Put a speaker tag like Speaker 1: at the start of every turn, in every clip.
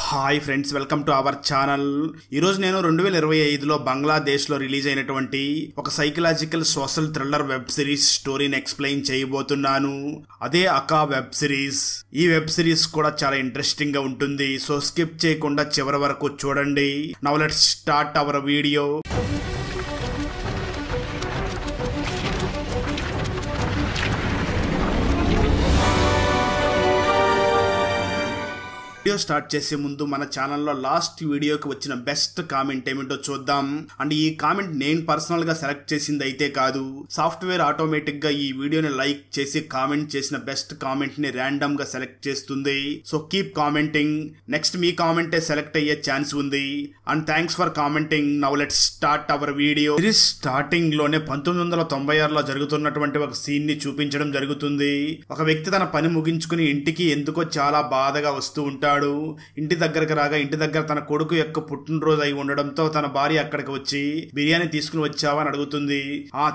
Speaker 1: Hi friends, welcome to our channel. ఈరోజు నేను 2025లో బంగ్లాదేశ్లో రిలీజ్ అయినటువంటి ఒక psychological social thriller web series స్టోరీని ఎక్స్ప్లెయిన్ చేయబోతున్నాను. అదే అకా వెబ్ సిరీస్. ఈ వెబ్ సిరీస్ కూడా చాలా ఇంట్రెస్టింగ్ గా ఉంటుంది. సో స్కిప్ చేయకుండా చివరి వరకు చూడండి. Now let's start our video. Video start చేసే ముందు మన ఛానల్లో లాస్ట్ వీడియోకి వచ్చిన బెస్ట్ కామెంట్ ఏమిటో చూద్దాం. అండ్ ఈ కామెంట్ నేను పర్సనల్ గా సెలెక్ట్ చేసింది అయితే కాదు, సాఫ్ట్వేర్ ఆటోమేటిక్ గా ఈ వీడియోని లైక్ చేసి కామెంట్ చేసిన బెస్ట్ కామెంట్ ని ర్యాండమ్ గా సెలెక్ట్ చేస్తుంది. So keep commenting. నెక్స్ట్ మీ కామెంటే సెలెక్ట్ అయ్యే ఛాన్స్ ఉంది. And thanks for commenting. Now let's start our video. Series starting లోనే 1996లో జరుగుతున్నటువంటి ఒక సీన్ ని చూపించడం జరుగుతుంది. ఒక వ్యక్తి తన పని ముగించుకుని ఇంటికి ఎందుకో చాలా బాధగా వస్తూ ఉంటాడు. ఇంటి దగ్గరకు రాగా ఇంటి దగ్గర తన కొడుకు యొక్క పుట్టినరోజు అయి ఉండడంతో తన భార్య అక్కడికి వచ్చి బిర్యానీ తీసుకుని వచ్చావా అని అడుగుతుంది.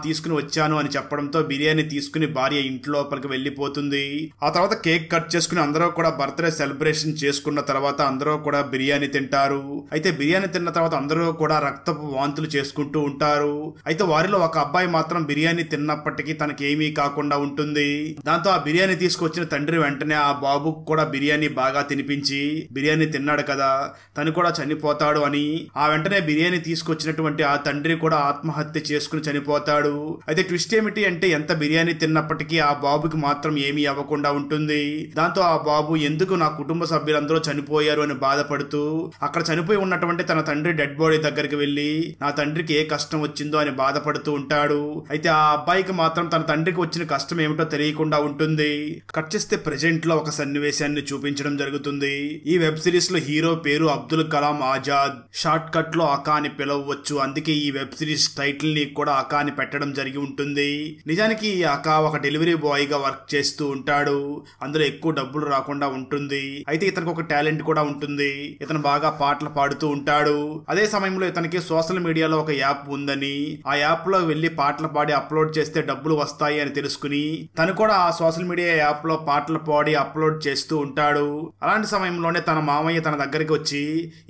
Speaker 1: తీసుకుని వచ్చాను అని చెప్పడంతో బిర్యానీ తీసుకుని భార్య ఇంటి లోపలికి వెళ్లిపోతుంది. ఆ తర్వాత కేక్ కట్ చేసుకుని అందరూ కూడా బర్త్డే సెలబ్రేషన్ చేసుకున్న తర్వాత అందరూ కూడా బిర్యానీ తింటారు. అయితే బిర్యానీ తిన్న తర్వాత అందరూ కూడా రక్తపు వాంతులు చేసుకుంటూ ఉంటారు. అయితే వారిలో ఒక అబ్బాయి మాత్రం బిర్యానీ తిన్నప్పటికీ తనకి ఏమీ కాకుండా ఉంటుంది. దాంతో ఆ బిర్యానీ తీసుకొచ్చిన తండ్రి వెంటనే ఆ బాబుకు కూడా బిర్యానీ బాగా తినిపించి, బిర్యానీ తిన్నాడు కదా తను కూడా చనిపోతాడు అని ఆ వెంటనే బిర్యానీ తీసుకొచ్చినటువంటి ఆ తండ్రి కూడా ఆత్మహత్య చేసుకుని చనిపోతాడు. అయితే ట్విస్ట్ ఏమిటి అంటే ఎంత బిర్యానీ తిన్నప్పటికీ ఆ బాబుకి మాత్రం ఏమీ అవ్వకుండా ఉంటుంది. దాంతో ఆ బాబు ఎందుకు నా కుటుంబ సభ్యులందరూ చనిపోయారు అని బాధపడుతూ అక్కడ చనిపోయి ఉన్నటువంటి తన తండ్రి డెడ్ బాడీ దగ్గరికి వెళ్లి నా తండ్రికి ఏ కష్టం వచ్చిందో అని బాధపడుతూ ఉంటాడు. అయితే ఆ అబ్బాయికి మాత్రం తన తండ్రికి వచ్చిన కష్టం ఏమిటో తెలియకుండా ఉంటుంది. కట్ చేస్తే ప్రెజెంట్ లో ఒక సన్నివేశాన్ని చూపించడం జరుగుతుంది. ఈ వెబ్ సిరీస్ లో హీరో పేరు అబ్దుల్ కలాం ఆజాద్. షార్ట్ కట్ లో అకా అని పిలవచ్చు. అందుకే ఈ వెబ్ సిరీస్ టైటిల్ ని కూడా అకా అని పెట్టడం జరిగి ఉంటుంది. నిజానికి ఈ అకా ఒక డెలివరీ బాయ్ గా వర్క్ చేస్తూ ఉంటాడు. అందులో ఎక్కువ డబ్బులు రాకుండా ఉంటుంది. అయితే ఇతనికి ఒక టాలెంట్ కూడా ఉంటుంది. ఇతను బాగా పాటలు పాడుతూ ఉంటాడు. అదే సమయంలో ఇతనికి సోషల్ మీడియాలో ఒక యాప్ ఉందని, ఆ యాప్ లో వెళ్లి పాటలు పాడి అప్లోడ్ చేస్తే డబ్బులు వస్తాయి అని తెలుసుకుని తను కూడా ఆ సోషల్ మీడియా యాప్ లో పాటలు పాడి అప్లోడ్ చేస్తూ ఉంటాడు. అలాంటి సమయంలోనే తన మామయ్య తన దగ్గరికి వచ్చి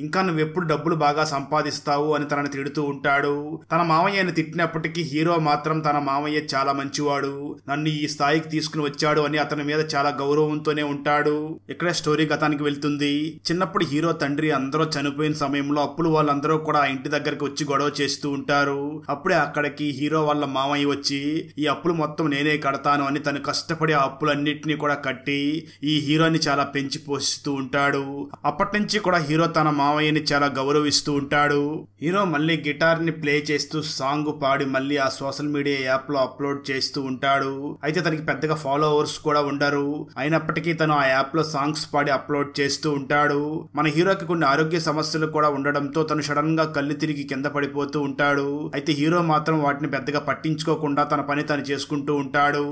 Speaker 1: ఇంకా నువ్వు ఎప్పుడు డబ్బులు బాగా సంపాదిస్తావు అని తనని తిడుతూ ఉంటాడు. తన మామయ్యని తిట్టినప్పటికీ హీరో మాత్రం తన మామయ్య చాలా మంచివాడు, నన్ను ఈ స్థాయికి తీసుకుని వచ్చాడు అని అతని మీద చాలా గౌరవంతోనే ఉంటాడు. ఇక్కడే స్టోరీ గతానికి వెళ్తుంది. చిన్నప్పుడు హీరో తండ్రి అందరూ చనిపోయిన సమయంలో అప్పులు వాళ్ళందరూ కూడా ఆ ఇంటి దగ్గరికి వచ్చి గొడవ చేస్తూ ఉంటారు. అప్పుడే అక్కడికి హీరో వాళ్ళ మామయ్య వచ్చి ఈ అప్పులు మొత్తం నేనే కడతాను అని తను కష్టపడి ఆ అప్పులన్నిటినీ కూడా కట్టి ఈ హీరోని చాలా పెంచి పోషిస్తూ ఉంటాడు. అప్పటి నుంచి కూడా హీరో తన మామయ్యని చాలా గౌరవిస్తూ ఉంటాడు. హీరో మళ్ళీ గిటార్ ని ప్లే చేస్తూ సాంగ్ పాడి మళ్ళీ ఆ సోషల్ మీడియా యాప్ లో అప్లోడ్ చేస్తూ ఉంటాడు. అయితే తనకి పెద్దగా ఫాలోవర్స్ కూడా ఉండరు. అయినప్పటికీ తను ఆ యాప్ లో సాంగ్స్ పాడి అప్లోడ్ చేస్తూ ఉంటాడు. మన హీరోకి కొన్ని ఆరోగ్య సమస్యలు కూడా ఉండడంతో తను సడన్ గా కళ్ళు తిరిగి కింద పడిపోతూ ఉంటాడు. అయితే హీరో మాత్రం వాటిని పెద్దగా పట్టించుకోకుండా తన పని తను చేసుకుంటూ ఉంటాడు.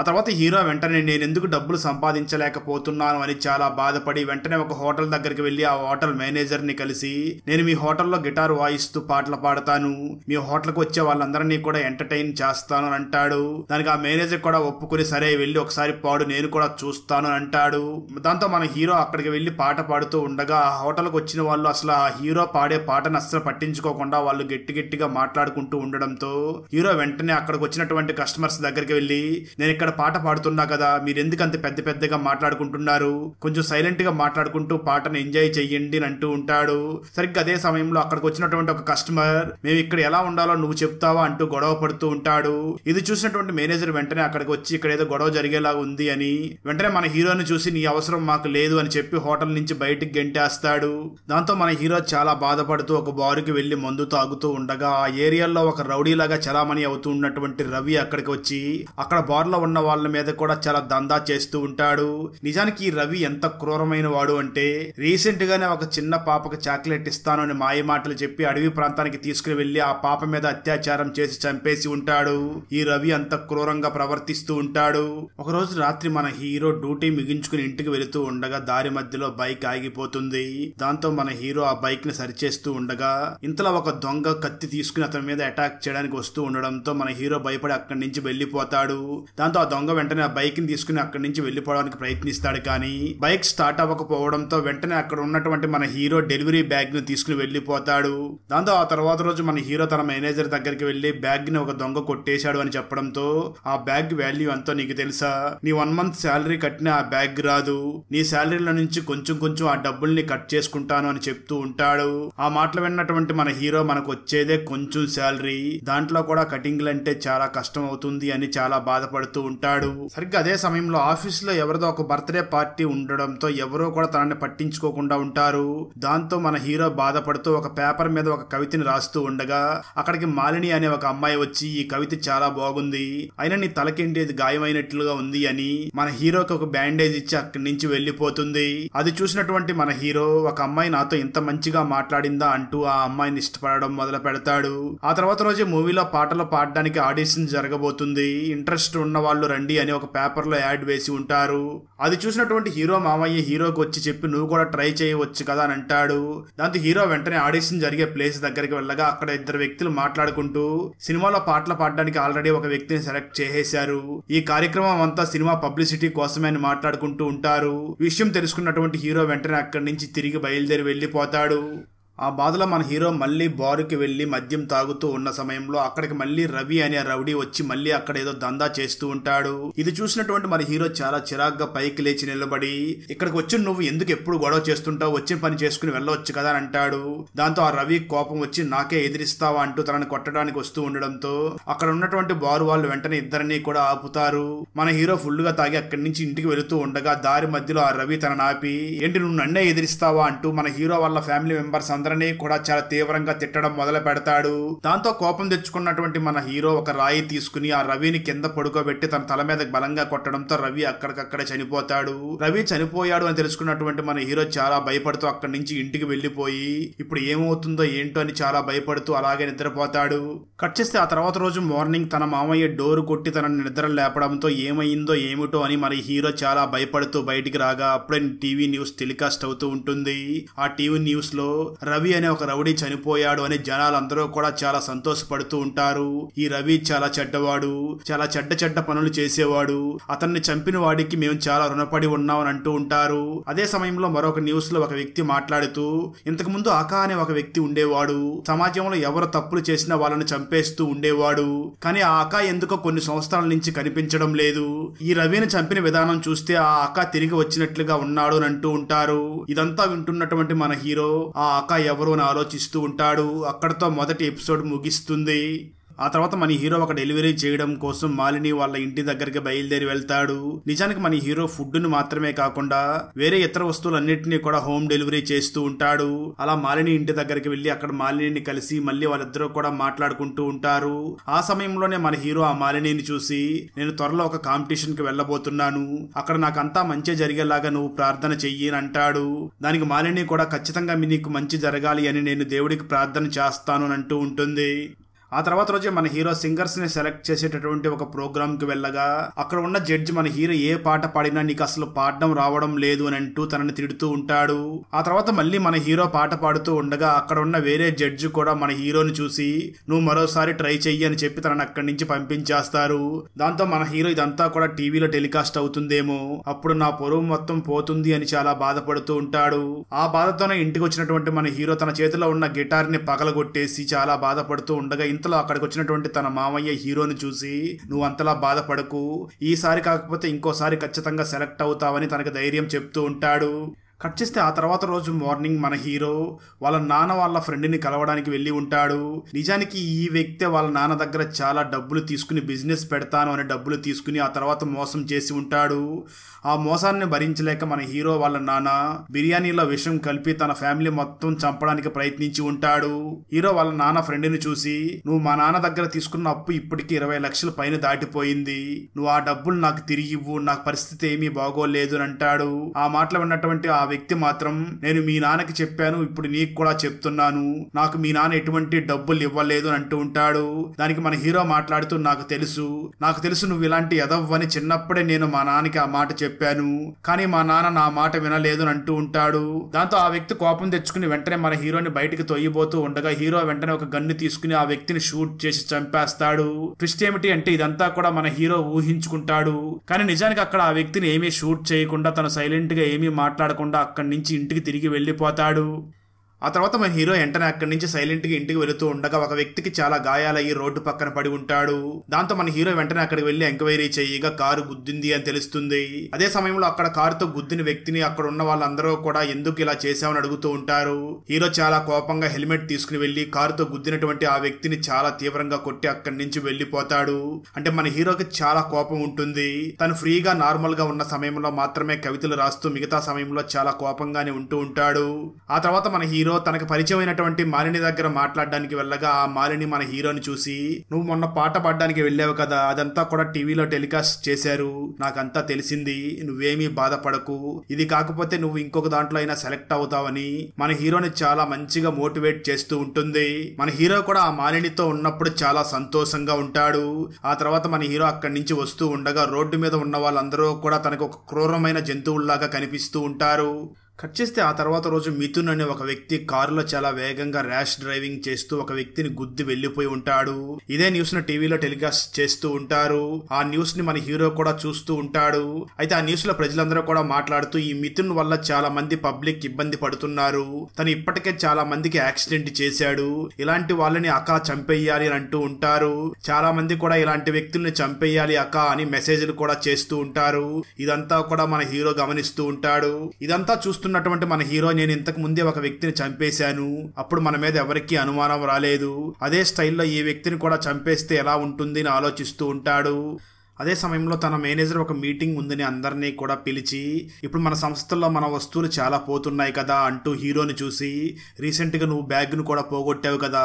Speaker 1: ఆ తర్వాత హీరో వెంటనే నేను ఎందుకు డబ్బులు సంపాదించలేకపోతున్నాను అని చాలా బాధపడి వెంటనే ఒక హోటల్ దగ్గరికి వెళ్లి ఆ హోటల్ మేనేజర్ ని కలిసి నేను మీ హోటల్లో గిటార్ వాయిస్తూ పాటలు పాడతాను, మీ హోటల్కి వచ్చే వాళ్ళందరినీ కూడా ఎంటర్టైన్ చేస్తాను అని అంటాడు. దానికి ఆ మేనేజర్ కూడా ఒప్పుకుని సరే వెళ్ళి ఒకసారి పాడు, నేను కూడా చూస్తాను అని అంటాడు. దాంతో మన హీరో అక్కడికి వెళ్లి పాట పాడుతూ ఉండగా ఆ హోటల్కి వచ్చిన వాళ్ళు అసలు ఆ హీరో పాడే పాటను అస్సలు పట్టించుకోకుండా వాళ్ళు గట్టిగా మాట్లాడుకుంటూ ఉండడంతో హీరో వెంటనే అక్కడికి వచ్చినటువంటి కస్టమర్స్ దగ్గరికి వెళ్లి నేను ఇక్కడ పాట పాడుతున్నా కదా, మీరు ఎందుకు అంత పెద్దగా మాట్లాడుకుంటున్నారు, కొంచెం సైలెంట్ గా మాట్లాడుకుంటూ పాటను ఎంజాయ్ చెయ్యండి అని అంటూ ఉంటాడు. సరిగ్గా అదే సమయంలో అక్కడికి వచ్చినటువంటి ఒక కస్టమర్ మేము ఇక్కడ ఎలా ఉండాలో నువ్వు చెప్తావా అంటూ గొడవ పడుతూ ఉంటాడు. ఇది చూసినటువంటి మేనేజర్ వెంటనే అక్కడికి వచ్చి ఇక్కడ ఏదో గొడవ జరిగేలా ఉంది అని వెంటనే మన హీరోని చూసి నీ అవసరం మాకు లేదు అని చెప్పి హోటల్ నుంచి బయటికి గెంటేస్తాడు. దాంతో మన హీరో చాలా బాధపడుతూ ఒక బారుకి వెళ్లి మందు తాగుతూ ఉండగా ఆ ఏరియాలో ఒక రౌడీలాగా చలామణి అవుతూ ఉన్నటువంటి రవి అక్కడికి వచ్చి అక్కడ బార్లో ఉన్న వాళ్ళ మీద కూడా చాలా దందా చేస్తూ ఉంటాడు. నిజానికి రవి ఎంత క్రూరమైన వాడు అంటే రీసెంట్ గానే ఒక చిన్న పాపకు చాక్లెట్ ఇస్తాను అని మాయ మాటలు చెప్పి అడవి ప్రాంతానికి తీసుకుని వెళ్లి ఆ పాప మీద అత్యాచారం చేసి చంపేసి ఉంటాడు. ఈ రవి అంత క్రూరంగా ప్రవర్తిస్తూ ఉంటాడు. ఒక రోజు రాత్రి మన హీరో డ్యూటీ ముగించుకుని ఇంటికి వెళుతూ ఉండగా దారి మధ్యలో బైక్ ఆగిపోతుంది. దాంతో మన హీరో ఆ బైక్ ని సరిచేస్తూ ఉండగా ఇంతలో ఒక దొంగ కత్తి తీసుకుని అతని మీద అటాక్ చేయడానికి వస్తూ ఉండడంతో మన హీరో భయపడి అక్కడి నుంచి వెళ్లిపోతాడు. దాంతో ఆ దొంగ వెంటనే ఆ బైక్ ని తీసుకుని అక్కడి నుంచి వెళ్లిపోవడానికి ప్రయత్నిస్తాడు. కానీ బైక్ స్టార్ట్ అవ్వకపోవడంతో వెంటనే అక్కడ ఉన్నటువంటి మన హీరో డెలివరీ బ్యాగ్ ను తీసుకుని వెళ్లిపోతాడు. దాంతో ఆ తర్వాత రోజు మన హీరో తన మేనేజర్ దగ్గరికి వెళ్లి బ్యాగ్ ని ఒక దొంగ కొట్టేశాడు అని చెప్పడంతో, ఆ బ్యాగ్ వాల్యూ ఎంతో నీకు తెలుసా? నీ 1 month శాలరీ కట్టిన ఆ బ్యాగ్ రాదు, నీ శాలరీలో నుంచి కొంచెం కొంచెం ఆ డబ్బుల్ని కట్ చేసుకుంటాను అని చెప్తూ ఉంటాడు. ఆ మాటలు విన్నటువంటి మన హీరో మనకు వచ్చేదే కొంచెం శాలరీ, దాంట్లో కూడా కటింగ్లు అంటే చాలా కష్టం అవుతుంది అని చాలా బాధపడుతూ ఉంటాడు. సరిగ్గా అదే సమయంలో ఆఫీస్ లో ఎవరిదో ఒక బర్త్డే పార్టీ ఉండడంతో ఎవరో కూడా తనని పట్టించుకోకుండా ఉంటారు. దాంతో మన హీరో బాధపడుతూ ఒక పేపర్ మీద ఒక కవితని రాస్తూ ఉండగా అక్కడికి మాలిని అనే ఒక అమ్మాయి వచ్చి, ఈ కవిత చాలా బాగుంది, అయినా నీ తలకేంటి ఇది గాయమైనట్లుగా ఉంది అని మన హీరోకి ఒక బ్యాండేజ్ ఇచ్చి అక్కడి నుంచి వెళ్లిపోతుంది. అది చూసినటువంటి మన హీరో, ఒక అమ్మాయి నాతో ఇంత మంచిగా మాట్లాడిందా అంటూ ఆ అమ్మాయిని ఇష్టపడడం మొదలు పెడతాడు. ఆ తర్వాత రోజు మూవీలో పాటలు పాడడానికి ఆడిషన్ జరగబోతుంది, ఇంట్రెస్ట్ ఉన్న వాళ్ళు రండి అని ఒక పేపర్ లో యాడ్ వేసి ఉంటారు. అది చూసినటువంటి హీరో మామయ్య హీరోకి వచ్చి చెప్పి, నువ్వు కూడా ట్రై చేయవచ్చు కదా అని అంటాడు. దాంతో హీరో వెంటనే ఆడిషన్ జరిగే ప్లేస్ దగ్గరికి వెళ్ళగా అక్కడ 2 వ్యక్తులు మాట్లాడుకుంటూ సినిమాలో పాటలు పాడడానికి ఆల్రెడీ ఒక వ్యక్తిని సెలెక్ట్ చేసేశారు, ఈ కార్యక్రమం అంతా సినిమా పబ్లిసిటీ కోసమే అని మాట్లాడుకుంటూ ఉంటారు. విషయం తెలుసుకున్నటువంటి హీరో వెంటనే అక్కడి నుంచి తిరిగి బయలుదేరి వెళ్లిపోతాడు. ఆ బాధలో మన హీరో మళ్ళీ బారుకి వెళ్లి మద్యం తాగుతూ ఉన్న సమయంలో అక్కడికి మళ్ళీ రవి అనే రౌడీ వచ్చి మళ్ళీ అక్కడ ఏదో దందా చేస్తూ ఉంటాడు. ఇది చూసినటువంటి మన హీరో చాలా చిరాగ్గా పైకి లేచి నిలబడి, ఇక్కడికి వచ్చి నువ్వు ఎందుకు ఎప్పుడు గొడవ చేస్తుంటావు, వచ్చిన పని చేసుకుని వెళ్ళవచ్చు కదా అని అంటాడు. దాంతో ఆ రవి కోపం వచ్చి, నాకే ఎదిరిస్తావా అంటూ తనని కొట్టడానికి వస్తూ ఉండడంతో అక్కడ ఉన్నటువంటి బారు వాళ్ళు వెంటనే ఇద్దరిని కూడా ఆపుతారు. మన హీరో ఫుల్ గా తాగి అక్కడి నుంచి ఇంటికి వెళుతూ ఉండగా దారి మధ్యలో ఆ రవి తనని ఆపి, ఏంటి నువ్వు నన్నే ఎదిరిస్తావా అంటూ మన హీరో వాళ్ళ ఫ్యామిలీ మెంబర్స్ అందరినీ కూడా చాలా తీవ్రంగా తిట్టడం మొదలు పెడతాడు. దాంతో కోపం తెచ్చుకున్నటువంటి మన హీరో ఒక రాయి తీసుకుని ఆ రవిని కింద పడుకోబెట్టి తన తల మీద బలంగా కొట్టడంతో రవి అక్కడికక్కడే చనిపోతాడు. రవి చనిపోయాడు అని తెలుసుకున్నటువంటి మన హీరో చాలా భయపడుతూ అక్కడి నుంచి ఇంటికి వెళ్లిపోయి ఇప్పుడు ఏమవుతుందో ఏంటో అని చాలా భయపడుతూ అలాగే నిద్రపోతాడు. కట్ చేస్తే ఆ తర్వాత రోజు మార్నింగ్ తన మామయ్య డోరు కొట్టి తనని నిద్ర లేపడంతో ఏమైందో ఏమిటో అని మన హీరో చాలా భయపడుతూ బయటికి రాగా అప్పుడే టీవీ న్యూస్ టెలికాస్ట్ అవుతూ ఉంటుంది. ఆ టీవీ న్యూస్ లో రవి అనే ఒక రౌడీ చనిపోయాడు అని జనాలందరూ కూడా చాలా సంతోషపడుతూ ఉంటారు. ఈ రవి చాలా చెడ్డవాడు, చాలా చెడ్డ పనులు చేసేవాడు, అతన్ని చంపిన వాడికి మేము చాలా రుణపడి ఉన్నామని అంటూ ఉంటారు. అదే సమయంలో మరొక న్యూస్ లో ఒక వ్యక్తి మాట్లాడుతూ, ఇంతకు ముందు ఆకా అనే ఒక వ్యక్తి ఉండేవాడు, సమాజంలో ఎవరు తప్పులు చేసినా వాళ్ళని చంపేస్తూ ఉండేవాడు, కానీ ఆ ఆకా ఎందుకో కొన్ని సంవత్సరాల నుంచి కనిపించడం లేదు, ఈ రవిని చంపిన విధానం చూస్తే ఆ ఆకా తిరిగి వచ్చినట్లుగా ఉన్నాడు అని అంటూ ఉంటారు. ఇదంతా వింటున్నటువంటి మన హీరో ఆ ఆకా ఎవరు అని ఆలోచిస్తూ ఉంటాడు. అక్కడతో మొదటి ఎపిసోడ్ ముగిస్తుంది. ఆ తర్వాత మన హీరో ఒక డెలివరీ చేయడం కోసం మాలిని వాళ్ళ ఇంటి దగ్గరికి బయలుదేరి వెళ్తాడు. నిజానికి మన హీరో ఫుడ్ ను మాత్రమే కాకుండా వేరే ఇతర వస్తువులన్నింటినీ కూడా హోమ్ డెలివరీ చేస్తూ ఉంటాడు. అలా మాలిని ఇంటి దగ్గరికి వెళ్లి అక్కడ మాలిని కలిసి మళ్ళీ వాళ్ళిద్దరూ కూడా మాట్లాడుకుంటూ ఉంటారు. ఆ సమయంలోనే మన హీరో ఆ మాలిని చూసి, నేను త్వరలో ఒక కాంపిటీషన్ కి వెళ్ళబోతున్నాను, అక్కడ నాకంతా మంచి జరిగేలాగా నువ్వు ప్రార్థన చెయ్యి అని అంటాడు. దానికి మాలిని కూడా ఖచ్చితంగా నీకు మంచి జరగాలి అని నేను దేవుడికి ప్రార్థన చేస్తాను అని అంటూ ఉంటుంది. ఆ తర్వాత రోజే మన హీరో సింగర్స్ ని సెలెక్ట్ చేసేటటువంటి ఒక ప్రోగ్రామ్ కి వెళ్ళగా అక్కడ ఉన్న జడ్జి మన హీరో ఏ పాట పాడినా నీకు అసలు పాడడం రావడం లేదు అని అంటూ తనని తిడుతూ ఉంటాడు. ఆ తర్వాత మళ్ళీ మన హీరో పాట పాడుతూ ఉండగా అక్కడ ఉన్న వేరే జడ్జి కూడా మన హీరోని చూసి, నువ్వు మరోసారి ట్రై చెయ్యి అని చెప్పి తనని అక్కడి నుంచి పంపించేస్తారు. దాంతో మన హీరో ఇదంతా కూడా టీవీలో టెలికాస్ట్ అవుతుందేమో, అప్పుడు నా పొరుగు మొత్తం పోతుంది అని చాలా బాధపడుతూ ఉంటాడు. ఆ బాధతోనే ఇంటికి వచ్చినటువంటి మన హీరో తన చేతిలో ఉన్న గిటార్ ని పగలగొట్టేసి చాలా బాధపడుతూ ఉండగా ఇంతలో అక్కడికి వచ్చినటువంటి తన మామయ్య హీరోని చూసి, నువ్వు అంతలా బాధపడకు, ఈసారి కాకపోతే ఇంకోసారి ఖచ్చితంగా సెలెక్ట్ అవుతావని తనకు ధైర్యం చెప్తూ ఉంటాడు. కట్ చేస్తే ఆ తర్వాత రోజు మార్నింగ్ మన హీరో వాళ్ళ నాన్న వాళ్ళ ఫ్రెండ్ని కలవడానికి వెళ్ళి ఉంటాడు. నిజానికి ఈ వ్యక్తి వాళ్ళ నాన్న దగ్గర చాలా డబ్బులు తీసుకుని బిజినెస్ పెడతాను అని డబ్బులు తీసుకుని ఆ తర్వాత మోసం చేసి ఉంటాడు. ఆ మోసాన్ని భరించలేక మన హీరో వాళ్ళ నాన్న బిర్యానీలో విషం కలిపి తన ఫ్యామిలీ మొత్తం చంపడానికి ప్రయత్నించి ఉంటాడు. హీరో వాళ్ళ నాన్న ఫ్రెండ్ని చూసి, నువ్వు మా నాన్న దగ్గర తీసుకున్న అప్పు ఇప్పటికి 20 లక్షల పైన దాటిపోయింది, నువ్వు ఆ డబ్బులు నాకు తిరిగి ఇవ్వు, నాకు పరిస్థితి ఏమీ బాగోలేదు అని అంటాడు. ఆ మాటలు విన్నటువంటి ఆ వ్యక్తి మాత్రం నేను మీ నాన్నకి చెప్పాను, ఇప్పుడు నీకు కూడా చెప్తున్నాను, నాకు మీ నాన్న ఎటువంటి డబ్బులు ఇవ్వలేదు అని అంటూ ఉంటాడు. దానికి మన హీరో మాట్లాడుతూ నాకు తెలుసు నువ్వు ఇలాంటి ఎదవ్వని చిన్నప్పుడే నేను మా నాన్నకి ఆ మాట చెప్పాను, కానీ మా నాన్న నా మాట వినలేదు అని అంటూ ఉంటాడు. దాంతో ఆ వ్యక్తి కోపం తెచ్చుకుని వెంటనే మన హీరోని బయటికి తొయ్యబోతూ ఉండగా హీరో వెంటనే ఒక గన్ను తీసుకుని ఆ వ్యక్తిని షూట్ చేసి చంపేస్తాడు. ట్విస్ట్ ఏమిటి అంటే ఇదంతా కూడా మన హీరో ఊహించుకుంటాడు, కానీ నిజానికి అక్కడ ఆ వ్యక్తిని ఏమీ షూట్ చేయకుండా తను సైలెంట్ గా ఏమీ మాట్లాడకుండా అక్కడి నుంచి ఇంటికి తిరిగి వెళ్ళిపోతాడు. ఆ తర్వాత మన హీరో వెంటనే అక్కడి నుంచి సైలెంట్ గా ఇంటికి వెళుతూ ఉండగా ఒక వ్యక్తికి చాలా గాయాలయ్యి రోడ్డు పక్కన పడి ఉంటాడు. దాంతో మన హీరో వెంటనే అక్కడికి వెళ్లి ఎంక్వైరీ చేయగా కారు గుద్దింది అని తెలుస్తుంది. అదే సమయంలో అక్కడ కారుతో గుద్దిన వ్యక్తిని అక్కడ ఉన్న వాళ్ళందరూ కూడా ఎందుకు ఇలా చేశామని అడుగుతూ ఉంటారు. హీరో చాలా కోపంగా హెల్మెట్ తీసుకుని వెళ్లి కారుతో గుద్దినటువంటి ఆ వ్యక్తిని చాలా తీవ్రంగా కొట్టి అక్కడి నుంచి వెళ్లిపోతాడు. అంటే మన హీరోకి చాలా కోపం ఉంటుంది. తను ఫ్రీగా నార్మల్ గా ఉన్న సమయంలో మాత్రమే కవితలు రాస్తూ మిగతా సమయంలో చాలా కోపంగానే ఉంటూ ఉంటాడు. ఆ తర్వాత మన హీరో తనకు పరిచయమైనటువంటి మాలిని దగ్గర మాట్లాడడానికి వెళ్ళగా ఆ మాలిని మన హీరోని చూసి, నువ్వు మొన్న పాట పాడడానికి వెళ్ళావు కదా, అదంతా కూడా టీవీలో టెలికాస్ట్ చేశారు, నాకంతా తెలిసింది, నువ్వేమీ బాధపడకు, ఇది కాకపోతే నువ్వు ఇంకొక దాంట్లో అయినా సెలెక్ట్ అవుతావని మన హీరోని చాలా మంచిగా మోటివేట్ చేస్తూ ఉంటుంది. మన హీరో కూడా ఆ మాలినితో ఉన్నప్పుడు చాలా సంతోషంగా ఉంటాడు. ఆ తర్వాత మన హీరో అక్కడి నుంచి వస్తూ ఉండగా రోడ్డు మీద ఉన్న వాళ్ళందరూ కూడా తనకు ఒక క్రూరమైన జంతువుల్లాగా కనిపిస్తూ ఉంటారు. కట్ చేస్తే ఆ తర్వాత రోజు మిథున్ అనే ఒక వ్యక్తి కారులో చాలా వేగంగా ర్యాష్ డ్రైవింగ్ చేస్తూ ఒక వ్యక్తిని గుద్ది వెళ్లిపోయి ఉంటాడు. ఇదే న్యూస్ ను టీవీలో టెలికాస్ట్ చేస్తూ ఉంటారు. ఆ న్యూస్ ని మన హీరో కూడా చూస్తూ ఉంటాడు. అయితే ఆ న్యూస్ లో ప్రజలందరూ కూడా మాట్లాడుతూ ఈ మిథున్ వల్ల చాలా మంది పబ్లిక్ ఇబ్బంది పడుతున్నారు, తను ఇప్పటికే చాలా మందికి యాక్సిడెంట్ చేశాడు, ఇలాంటి వాళ్ళని అక్క చంపేయాలి అని అంటూ ఉంటారు. చాలా మంది కూడా ఇలాంటి వ్యక్తుల్ని చంపేయాలి అక్క అని మెసేజ్లు కూడా చేస్తూ ఉంటారు. ఇదంతా కూడా మన హీరో గమనిస్తూ ఉంటాడు. ఇదంతా చూస్తున్నటువంటి మన హీరో, నేను ఇంతకు ముందే ఒక వ్యక్తిని చంపేశాను, అప్పుడు మన మీద ఎవరికీ అనుమానం రాలేదు, అదే స్టైల్లో ఈ వ్యక్తిని కూడా చంపేస్తే ఎలా ఉంటుంది అని ఆలోచిస్తూ ఉంటాడు. అదే సమయంలో తన మేనేజర్ ఒక మీటింగ్ ఉందని అందరినీ కూడా పిలిచి, ఇప్పుడు మన సంస్థల్లో మన వస్తువులు చాలా పోతున్నాయి కదా అంటూ హీరోని చూసి, రీసెంట్గా నువ్వు బ్యాగ్ను కూడా పోగొట్టావు కదా,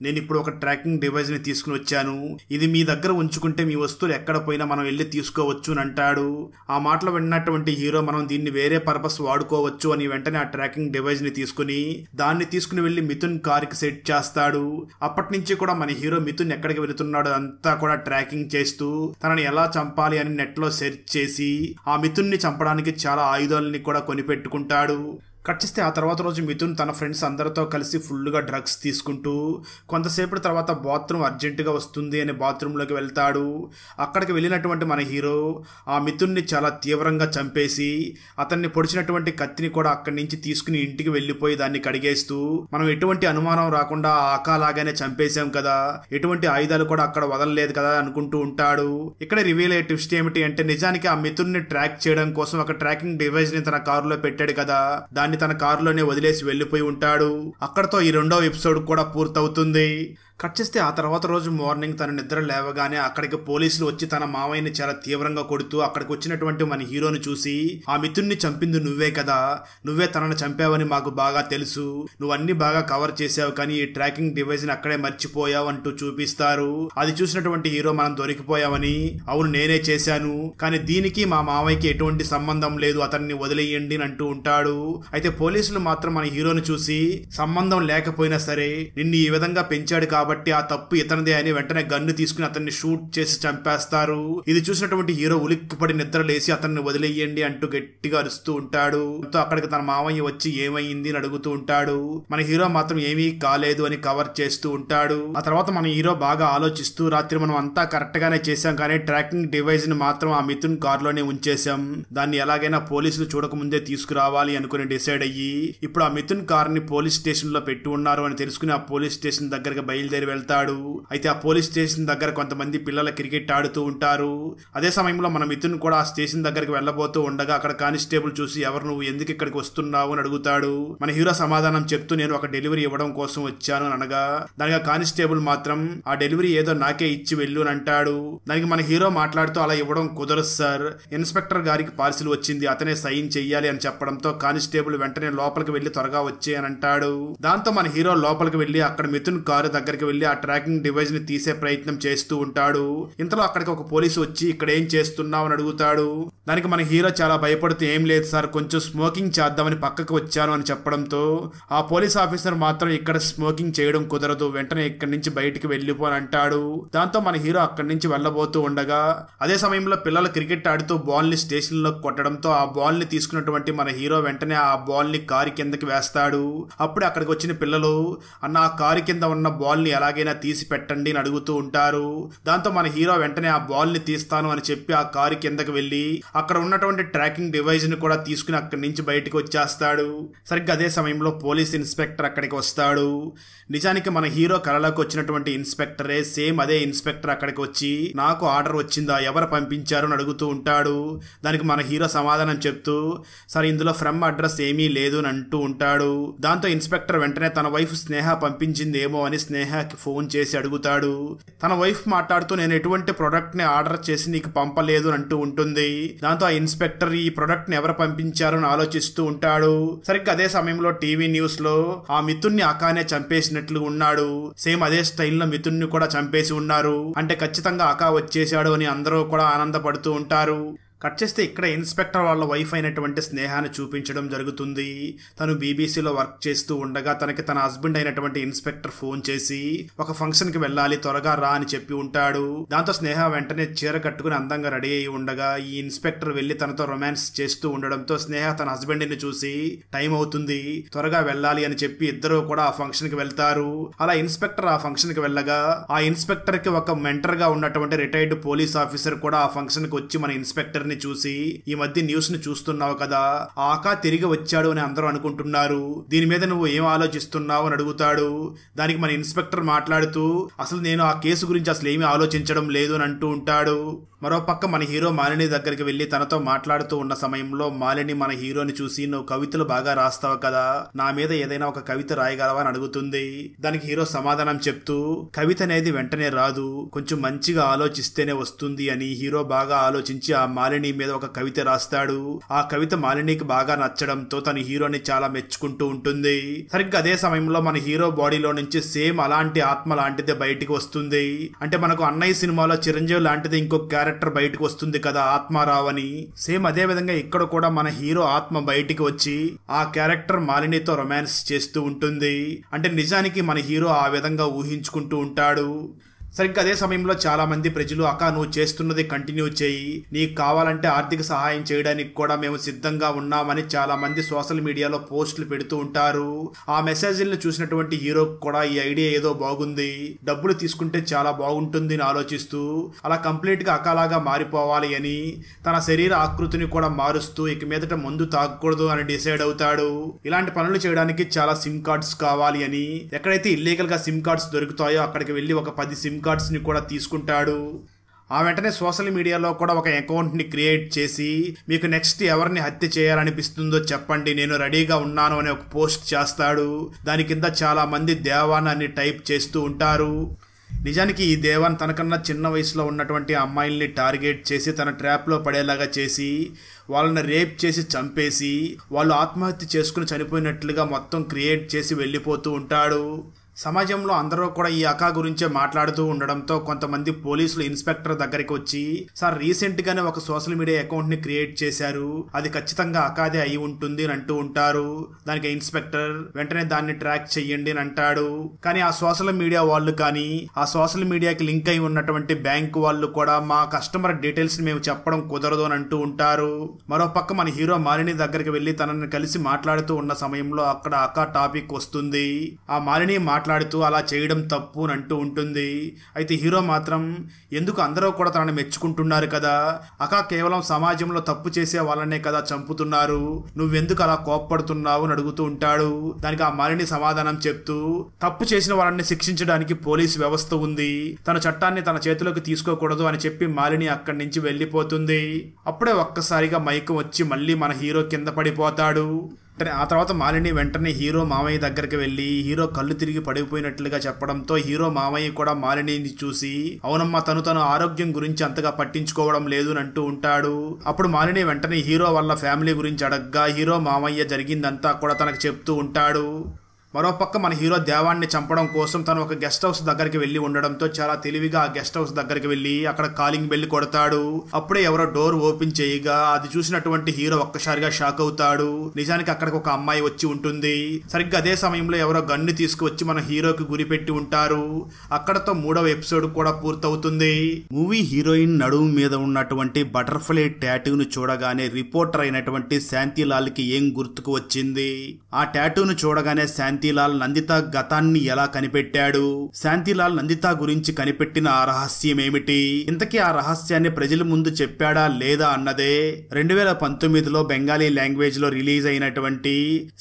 Speaker 1: నేను ఇప్పుడు ఒక ట్రాకింగ్ డివైస్ని తీసుకుని వచ్చాను, ఇది మీ దగ్గర ఉంచుకుంటే మీ వస్తువులు ఎక్కడ పోయినా మనం వెళ్ళి తీసుకోవచ్చు అని అంటాడు. ఆ మాటలు విన్నటువంటి హీరో, మనం దీన్ని వేరే పర్పస్ వాడుకోవచ్చు అని వెంటనే ఆ ట్రాకింగ్ డివైస్ని తీసుకుని దాన్ని తీసుకుని వెళ్ళి మిథున్ కార్కి సెట్ చేస్తాడు. అప్పటి నుంచి కూడా మన హీరో మిథున్ ఎక్కడికి వెళుతున్నాడు అంతా కూడా ట్రాకింగ్ చేస్తూ తనని ఎలా చంపాలి అని నెట్ లో సెర్చ్ చేసి ఆ మిథున్ని చంపడానికి చాలా ఆయుధాలని కూడా కొనిపెట్టుకుంటాడు. కట్ చేస్తే ఆ తర్వాత రోజు మిథున్ తన ఫ్రెండ్స్ అందరితో కలిసి ఫుల్గా డ్రగ్స్ తీసుకుంటూ కొంతసేపటి తర్వాత బాత్రూమ్ అర్జెంటుగా వస్తుంది అని బాత్రూంలోకి వెళ్తాడు. అక్కడికి వెళ్ళినటువంటి మన హీరో ఆ మిథున్ని చాలా తీవ్రంగా చంపేసి అతన్ని పొడిచినటువంటి కత్తిని కూడా అక్కడి నుంచి తీసుకుని ఇంటికి వెళ్ళిపోయి దాన్ని కడిగేస్తూ, మనం ఎటువంటి అనుమానం రాకుండా ఆ ఆకాలాగానే చంపేశాం కదా, ఎటువంటి ఆయుధాలు కూడా అక్కడ వదలలేదు కదా అనుకుంటూ ఉంటాడు. ఇక్కడ రివీల్ అయ్యే ట్విస్ట్ ఏమిటి అంటే నిజానికి ఆ మిథున్ని ట్రాక్ చేయడం కోసం ఒక ట్రాకింగ్ డివైస్ ని తన కారులో పెట్టాడు కదా, దాన్ని తన కారులోనే వదిలేసి వెళ్లిపోయి ఉంటాడు. అక్కడతో ఈ 2వ ఎపిసోడ్ కూడా పూర్తవుతుంది. కట్ చేస్తే ఆ తర్వాత రోజు మార్నింగ్ తన నిద్ర లేవగానే అక్కడికి పోలీసులు వచ్చి తన మావయ్యని చాలా తీవ్రంగా కొడుతూ అక్కడికి వచ్చినటువంటి మన హీరోని చూసి, ఆ మిథున్ని చంపింది నువ్వే కదా, నువ్వే తనను చంపావని మాకు బాగా తెలుసు, నువ్వు అన్ని బాగా కవర్ చేసావు కానీ ఈ ట్రాకింగ్ డివైస్ ని అక్కడే మర్చిపోయావు అంటూ చూపిస్తారు. అది చూసినటువంటి హీరో, మనం దొరికిపోయామని, అవును నేనే చేశాను, కానీ దీనికి మా మావయ్యకి ఎటువంటి సంబంధం లేదు, అతన్ని వదిలేయండి అని అంటూ ఉంటాడు. అయితే పోలీసులు మాత్రం మన హీరోని చూసి, సంబంధం లేకపోయినా సరే నిన్ను ఈ విధంగా పెంచాడు కాబట్టి ఆ తప్పు ఇతనిదే అని వెంటనే గన్ను తీసుకుని అతన్ని షూట్ చేసి చంపేస్తారు. ఇది చూసినటువంటి హీరో ఉలిక్కిపడి నిద్ర లేసి అతన్ని వదిలేయండి అంటూ గట్టిగా అరుస్తూ ఉంటాడు. అక్కడికి తన మావయ్య వచ్చి ఏమైంది అని అడుగుతూ ఉంటాడు. మన హీరో మాత్రం ఏమీ కాలేదు అని కవర్ చేస్తూ ఉంటాడు. ఆ తర్వాత మన హీరో బాగా ఆలోచిస్తూ, రాత్రి మనం అంతా కరెక్ట్ గానే చేశాం కానీ ట్రాకింగ్ డివైస్ ని మాత్రం ఆ మిథున్ కారులోనే ఉంచేశాం, దాన్ని ఎలాగైనా పోలీసులు చూడకముందే తీసుకురావాలి అనుకుని డిసైడ్ అయ్యి ఇప్పుడు ఆ మిథున్ కార్ ని పోలీస్ స్టేషన్ లో పెట్టి ఉన్నారు అని తెలుసుకుని ఆ పోలీస్ స్టేషన్ దగ్గరకి బయలుదేరి వెళ్తాడు. అయితే ఆ పోలీస్ స్టేషన్ దగ్గర కొంతమంది పిల్లల క్రికెట్ ఆడుతూ ఉంటారు. అదే సమయంలో మన మిథున్ కూడా ఆ స్టేషన్ దగ్గరికి వెళ్ళబోతూ ఉండగా అక్కడ కానిస్టేబుల్ చూసి, ఎవరు నువ్వు, ఎందుకు ఇక్కడికి వస్తున్నావు అని అడుగుతాడు. మన హీరో సమాధానం చెప్తూ, నేను ఒక డెలివరీ ఇవ్వడం కోసం వచ్చాను అని అనగా దానికి కానిస్టేబుల్ మాత్రం ఆ డెలివరీ ఏదో నాకే ఇచ్చి వెళ్ళు అని అంటాడు. దానికి మన హీరో మాట్లాడుతూ, అలా ఇవ్వడం కుదరదు సార్, ఇన్స్పెక్టర్ గారికి పార్సిల్ వచ్చింది, అతనే సైన్ చెయ్యాలి అని చెప్పడంతో కానిస్టేబుల్ వెంటనే లోపలికి వెళ్లి త్వరగా వచ్చే అని అంటాడు. దాంతో మన హీరో లోపలికి వెళ్లి అక్కడ మిథున్ కారు దగ్గరికి వెళ్లి ఆ ట్రాకింగ్ డివైస్ ని తీసే ప్రయత్నం చేస్తూ ఉంటాడు. ఇంతలో అక్కడికి ఒక పోలీసు వచ్చి ఇక్కడ ఏం చేస్తున్నావు అని అడుగుతాడు. దానికి మన హీరో చాలా భయపడుతూ ఏం లేదు సార్, కొంచెం స్మోకింగ్ చేద్దామని పక్కకు వచ్చాను అని చెప్పడంతో ఆ పోలీస్ ఆఫీసర్ మాత్రం ఇక్కడ స్మోకింగ్ చేయడం కుదరదు, వెంటనే ఇక్కడి నుంచి బయటికి వెళ్ళిపోని అంటాడు. దాంతో మన హీరో అక్కడి నుంచి వెళ్ళబోతూ ఉండగా అదే సమయంలో పిల్లలు క్రికెట్ ఆడుతూ బాల్ ని స్టేషన్ లో కొట్టడంతో ఆ బాల్ ని తీసుకున్నటువంటి మన హీరో వెంటనే ఆ బాల్ ని కారు కిందకి వేస్తాడు. అప్పుడే అక్కడికి వచ్చిన పిల్లలు అన్న ఆ కారు కింద ఉన్న బాల్ ని ఎలాగైనా తీసి పెట్టండి అని అడుగుతూ ఉంటారు. దాంతో మన హీరో వెంటనే ఆ బాల్ ని తీస్తాను అని చెప్పి ఆ కారు కిందకి వెళ్లి అక్కడ ఉన్నటువంటి ట్రాకింగ్ డివైస్ ని కూడా తీసుకుని అక్కడి నుంచి బయటకు వచ్చేస్తాడు. సరిగ్గా అదే సమయంలో పోలీస్ ఇన్స్పెక్టర్ అక్కడికి వస్తాడు. నిజానికి మన హీరో కళలోకి వచ్చినటువంటి ఇన్స్పెక్టరే సేమ్ అదే ఇన్స్పెక్టర్ అక్కడికి వచ్చి నాకు ఆర్డర్ వచ్చిందా, ఎవరు పంపించారు అని అడుగుతూ ఉంటాడు. దానికి మన హీరో సమాధానం చెప్తూ సార్ ఇందులో ఫ్రమ్ అడ్రస్ ఏమీ లేదు అని అంటూ ఉంటాడు. దాంతో ఇన్స్పెక్టర్ వెంటనే తన వైఫ్ స్నేహ పంపించిందేమో అని స్నేహకి ఫోన్ చేసి అడుగుతాడు. తన వైఫ్ మాట్లాడుతూ నేను ఎటువంటి ప్రొడక్ట్ ని ఆర్డర్ చేసి నీకు పంపలేదు అని అంటూ ఉంటుంది. దాంతో ఆ ఇన్స్పెక్టర్ ఈ ప్రొడక్ట్ ని ఎవరు పంపించారు అని ఆలోచిస్తూ ఉంటాడు. సరిగ్గా అదే సమయంలో టీవీ న్యూస్ లో ఆ మిథున్ని అకానే చంపేసినట్లు ఉన్నాడు. సేమ్ అదే స్టైల్లో మిథున్ని కూడా చంపేసి ఉన్నారు. అంటే ఖచ్చితంగా అకా వచ్చేసాడు అని అందరూ కూడా ఆనందపడుతూ ఉంటారు. కట్ చేస్తే ఇక్కడ ఇన్స్పెక్టర్ వాళ్ళ వైఫ్ అయినటువంటి స్నేహాన్ని చూపించడం జరుగుతుంది. తను బీబీసీలో వర్క్ చేస్తూ ఉండగా తనకి తన హస్బెండ్ అయినటువంటి ఇన్స్పెక్టర్ ఫోన్ చేసి ఒక ఫంక్షన్ కి వెళ్ళాలి త్వరగా రా అని చెప్పి ఉంటాడు. దాంతో స్నేహ వెంటనే చీర కట్టుకుని అందంగా రెడీ అయి ఉండగా ఈ ఇన్స్పెక్టర్ వెళ్లి తనతో రొమాన్స్ చేస్తూ ఉండడంతో స్నేహ తన హస్బెండ్ ని చూసి టైం అవుతుంది త్వరగా వెళ్ళాలి అని చెప్పి ఇద్దరు కూడా ఆ ఫంక్షన్ కి వెళ్తారు. అలా ఇన్స్పెక్టర్ ఆ ఫంక్షన్ కి వెళ్ళగా ఆ ఇన్స్పెక్టర్ కి ఒక మెంటర్ గా ఉన్నటువంటి రిటైర్డ్ పోలీస్ ఆఫీసర్ కూడా ఆ ఫంక్షన్ కి వచ్చి మన ఇన్స్పెక్టర్ ని చూసి ఈ మధ్య న్యూస్ ని చూస్తున్నావు కదా, ఆకా తిరిగి వచ్చాడు అని అందరూ అనుకుంటున్నారు, దీని మీద నువ్వు ఏం ఆలోచిస్తున్నావు అని అడుగుతాడు. దానికి మన ఇన్స్పెక్టర్ మాట్లాడుతూ అసలు నేను ఆ కేసు గురించి అసలు ఏమీ ఆలోచించడం లేదు అని అంటూ ఉంటాడు. మరోపక్క మన హీరో మాలిని దగ్గరికి వెళ్లి తనతో మాట్లాడుతూ ఉన్న సమయంలో మాలిని మన హీరోని చూసి నువ్వు కవితలు బాగా రాస్తావు కదా, నా మీద ఏదైనా ఒక కవిత రాయగలవా అని అడుగుతుంది. దానికి హీరో సమాధానం చెప్తూ కవిత అనేది వెంటనే రాదు, కొంచెం మంచిగా ఆలోచిస్తేనే వస్తుంది అని హీరో బాగా ఆలోచించి ఆ మాలిని మీద ఒక కవిత రాస్తాడు. ఆ కవిత మాలినికి బాగా నచ్చడంతో తన హీరోని చాలా మెచ్చుకుంటూ ఉంటుంది. సరిగ్గా అదే సమయంలో మన హీరో బాడీలో నుంచి సేమ్ అలాంటి ఆత్మ లాంటిదే బయటికి వస్తుంది. అంటే మనకు అన్నయ్య సినిమాలో చిరంజీవి లాంటిది ఇంకో క్యారెక్టర్ బయటకు వస్తుంది కదా ఆత్మారావు అని, సేమ్ అదే విధంగా ఇక్కడ కూడా మన హీరో ఆత్మ బయటికి వచ్చి ఆ క్యారెక్టర్ మాలినితో రొమాన్స్ చేస్తూ ఉంటుంది. అంటే నిజానికి మన హీరో ఆ విధంగా ఊహించుకుంటూ ఉంటాడు. సరిగ్గా అదే సమయంలో చాలా మంది ప్రజలు అక్క నువ్వు చేస్తున్నది కంటిన్యూ చేయి, నీకు కావాలంటే ఆర్థిక సహాయం చేయడానికి కూడా మేము సిద్ధంగా ఉన్నామని చాలా మంది సోషల్ మీడియాలో పోస్టులు పెడుతూ ఉంటారు. ఆ మెసేజ్లను చూసినటువంటి హీరో కూడా ఈ ఐడియా ఏదో బాగుంది, డబ్బులు తీసుకుంటే చాలా బాగుంటుంది అని ఆలోచిస్తూ అలా కంప్లీట్ గా అక్కలాగా మారిపోవాలి అని తన శరీర ఆకృతిని కూడా మారుస్తూ ఇక మీదట మందు తాగకూడదు అని డిసైడ్ అవుతాడు. ఇలాంటి పనులు చేయడానికి చాలా సిమ్ కార్డ్స్ కావాలి అని ఎక్కడైతే ఇల్లీగల్ గా సిమ్ కార్డ్స్ దొరుకుతాయో అక్కడికి వెళ్లి ఒక 10 సిమ్ కార్డ్స్ ని కూడా తీసుకుంటాడు. ఆ వెంటనే సోషల్ మీడియాలో కూడా ఒక అకౌంట్ ని క్రియేట్ చేసి మీకు నెక్స్ట్ ఎవరిని హత్య చేయాలనిపిస్తుందో చెప్పండి నేను రెడీగా ఉన్నాను అని ఒక పోస్ట్ చేస్తాడు. దాని కింద చాలా మంది దేవాన్ అని టైప్ చేస్తూ ఉంటారు. నిజానికి ఈ దేవాన్ తనకన్నా చిన్న వయసులో ఉన్నటువంటి అమ్మాయిల్ని టార్గెట్ చేసి తన ట్రాప్లో పడేలాగా చేసి వాళ్ళని రేప్ చేసి చంపేసి వాళ్ళు ఆత్మహత్య చేసుకుని చనిపోయినట్లుగా మొత్తం క్రియేట్ చేసి వెళ్ళిపోతూ ఉంటాడు. సమాజంలో అందరూ కూడా ఈ అకా గురించే మాట్లాడుతూ ఉండడంతో కొంతమంది పోలీసులు ఇన్స్పెక్టర్ దగ్గరికి వచ్చి సార్ రీసెంట్ గానే ఒక సోషల్ మీడియా అకౌంట్ ని క్రియేట్ చేశారు, అది ఖచ్చితంగా అకాదే అయి ఉంటుంది అని అంటూ ఉంటారు. దానికి ఇన్స్పెక్టర్ వెంటనే దాన్ని ట్రాక్ చెయ్యండి అని అంటాడు. కానీ ఆ సోషల్ మీడియా వాళ్ళు కానీ ఆ సోషల్ మీడియాకి లింక్ అయి ఉన్నటువంటి బ్యాంక్ వాళ్ళు కూడా మా కస్టమర్ డీటెయిల్స్ ని మేము చెప్పడం కుదరదు అని అంటూ ఉంటారు. మరోపక్క మన హీరో మాలిని దగ్గరికి వెళ్లి తనని కలిసి మాట్లాడుతూ ఉన్న సమయంలో అక్కడ అకా టాపిక్ వస్తుంది. ఆ మాలిని మాట్లాడుతూ అలా చేయడం తప్పు అని అంటూ ఉంటుంది. అయితే హీరో మాత్రం ఎందుకు అందరూ కూడా తనని మెచ్చుకుంటున్నారు కదా, అకా కేవలం సమాజంలో తప్పు చేసే వాళ్ళనే కదా చంపుతున్నారు, నువ్వెందుకు అలా కోప్పడుతున్నావు అని అడుగుతూ ఉంటాడు. దానికి ఆ మాలిని సమాధానం చెప్తూ తప్పు చేసిన వాళ్ళని శిక్షించడానికి పోలీసు వ్యవస్థ ఉంది, తన చట్టాన్ని తన చేతిలోకి తీసుకోకూడదు అని చెప్పి మాలిని అక్కడి నుంచి వెళ్ళిపోతుంది. అప్పుడే ఒక్కసారిగా మైకం వచ్చి మళ్ళీ మన హీరో కింద పడిపోతాడు. ఆ తర్వాత మాలిని వెంటనే హీరో మామయ్య దగ్గరికి వెళ్లి హీరో కళ్ళు తిరిగి పడిపోయినట్లుగా చెప్పడంతో హీరో మామయ్య కూడా మాలిని చూసి అవునమ్మా తను ఆరోగ్యం గురించి అంతగా పట్టించుకోవడం లేదు అని అంటూ ఉంటాడు. అప్పుడు మాలిని వెంటనే హీరో వాళ్ళ ఫ్యామిలీ గురించి అడగ్గా హీరో మామయ్య జరిగిందంతా కూడా తనకు చెప్తూ ఉంటాడు. మరోపక్క మన హీరో దేవాన్ని చంపడం కోసం తను ఒక గెస్ట్ హౌస్ దగ్గరికి వెళ్లి ఉండడంతో చాలా తెలివిగా ఆ గెస్ట్ హౌస్ దగ్గరికి వెళ్లి అక్కడ కాలింగ్ బెల్ కొడతాడు. అప్పుడే ఎవరో డోర్ ఓపెన్ చేయగా అది చూసినటువంటి హీరో ఒక్కసారిగా షాక్ అవుతాడు. నిజానికి అక్కడికి ఒక అమ్మాయి వచ్చి ఉంటుంది. సరిగ్గా అదే సమయంలో ఎవరో గన్ను తీసుకువచ్చి మన హీరోకి గురిపెట్టి ఉంటారు. అక్కడతో 3వ ఎపిసోడ్ కూడా పూర్తవుతుంది. మూవీ హీరోయిన్ నడుము మీద ఉన్నటువంటి బటర్ఫ్లై టాటూను చూడగానే రిపోర్టర్ అయినటువంటి శాంతిలాల్ కి ఏం గుర్తుకు వచ్చింది? ఆ టాటూను చూడగానే శాంతిలాల్ నందిత గతాన్ని ఎలా కనిపెట్టాడు? శాంతిలాల్ నందిత గురించి కనిపెట్టిన ఆ రహస్యం ఏమిటి? ఇంతకీ ఆ రహస్యాన్ని ప్రజల ముందు చెప్పాడా లేదా అన్నదే 2019లో బెంగాలీ లాంగ్వేజ్ లో రిలీజ్ అయినటువంటి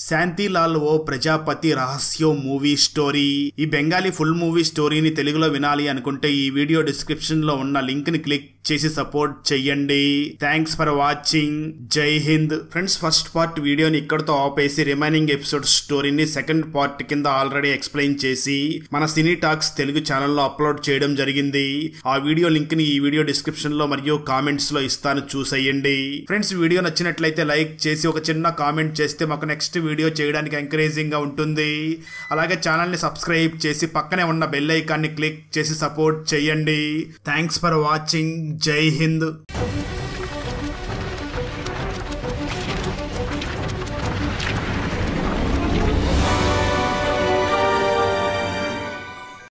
Speaker 1: శాంతిలాల్ ఓ ప్రజాపతి రహస్యం మూవీ స్టోరీ. ఈ బెంగాలీ ఫుల్ మూవీ స్టోరీని తెలుగులో వినాలి అనుకుంటే ఈ వీడియో డిస్క్రిప్షన్ లో ఉన్న లింక్ ని క్లిక్ చేసి సపోర్ట్ చెయ్యండి. Thanks for watching. జై హింద్. ఫ్రెండ్స్, ఫస్ట్ పార్ట్ వీడియోని ఇక్కడతో ఆపేసి రిమైనింగ్ ఎపిసోడ్ స్టోరీని సెకండ్ పార్ట్ కింద ఆల్రెడీ ఎక్స్ప్లెయిన్ చేసి మన సినీ టాక్స్ తెలుగు ఛానల్లో అప్లోడ్ చేయడం జరిగింది. ఆ వీడియో లింక్ ని ఈ వీడియో డిస్క్రిప్షన్ లో మరియు కామెంట్స్ లో ఇస్తాను, చూసేయండి. ఫ్రెండ్స్, వీడియో నచ్చినట్లయితే లైక్ చేసి ఒక చిన్న కామెంట్ చేస్తే మాకు నెక్స్ట్ వీడియో చేయడానికి ఎంకరేజింగ్ గా ఉంటుంది. అలాగే ఛానల్ ని సబ్స్క్రైబ్ చేసి పక్కనే ఉన్న బెల్ ఐకాన్ని క్లిక్ చేసి సపోర్ట్ చేయండి. Thanks for watching. జై హింద్.